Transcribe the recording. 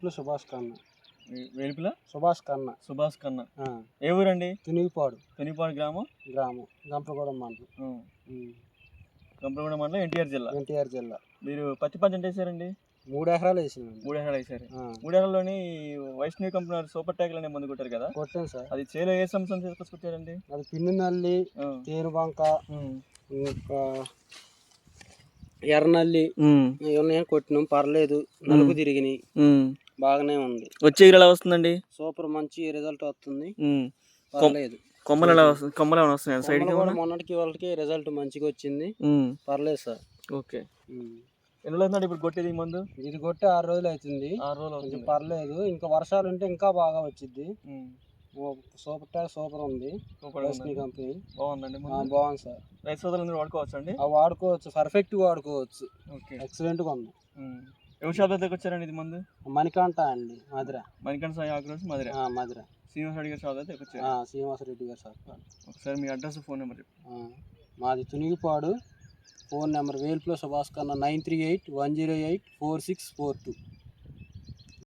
సుభాష్ కన్న. వేలుపుల సుభాష్ కన్న. సుభాష్ కన్న. ఏ ఊరండి? తునిగిపాడు గ్రామం. గంపగూడెం మండలం. గంపలగూడెం మండలం, ఎన్టీఆర్ జిల్లా. మీరు పత్తి పంట ఎంత వేసారండి? 3 ఎకరాలు వేసాను. 3 ఎకరాలు వేసారు. 3 ఎకరాల్లోని వైష్ణవి కంపెనీ సూపర్ ట్యాక్లు అనే మందు కొట్టారు కదా? కొట్టాను సార్. అది చేలో ఏ సంవత్సరం తీసుకొచ్చారండి? అది పిండి నల్లి, తేనుబంక, ఇంకా ఎర్రనల్లి ఇవన్నీ కొట్టినాం. పర్లేదు, నలుగు తిరిగినాయి, బాగానే ఉంది. వచ్చే ఎలా వస్తుందండి? సూపర్, మంచి రిజల్ట్ వస్తుంది. పర్లేదు. కొమ్మలు ఎలా వస్తుంది? కొమ్మలు ఏమైనా వస్తున్నాయి సైడ్? మొన్నటికి వాళ్ళకి రిజల్ట్ మంచిగా వచ్చింది. పర్లేదు సార్. ఓకే. ఎన్ని రోజులు ఇప్పుడు కొట్టేది మందు? ఇది కొట్టి 6 రోజులు అవుతుంది. 6 రోజులు కొంచెం పర్లేదు. ఇంకా వర్షాలు ఉంటే ఇంకా బాగా వచ్చింది. సూపర్ ట్యాక్ సూపర్ ఉంది. కంపెనీ బాగుందండి. బాగుంది సార్. రైతు సోదరులు వాడుకోవచ్చు అండి? వాడుకోవచ్చు, పర్ఫెక్ట్ వాడుకోవచ్చు. ఎక్సలెంట్ గా ఉంది. ఎవరి షాప్ దగ్గరకు వచ్చారండి ఇది మందు? మణికంఠ అండి, మధుర. మణికంఠ సాయి ఆగ్రోస్, మధుర. శ్రీనివాస రెడ్డి గారి షాప్ దగ్గర వచ్చారు. శ్రీనివాస రెడ్డి గారి షాప్. ఒకసారి మీ అడ్రస్, ఫోన్ నెంబర్ చెప్పండి. మాది తునిగిపాడు. ఫోన్ నెంబర్ వేలుపుల సుభాష్ కన్న 938 108 4642.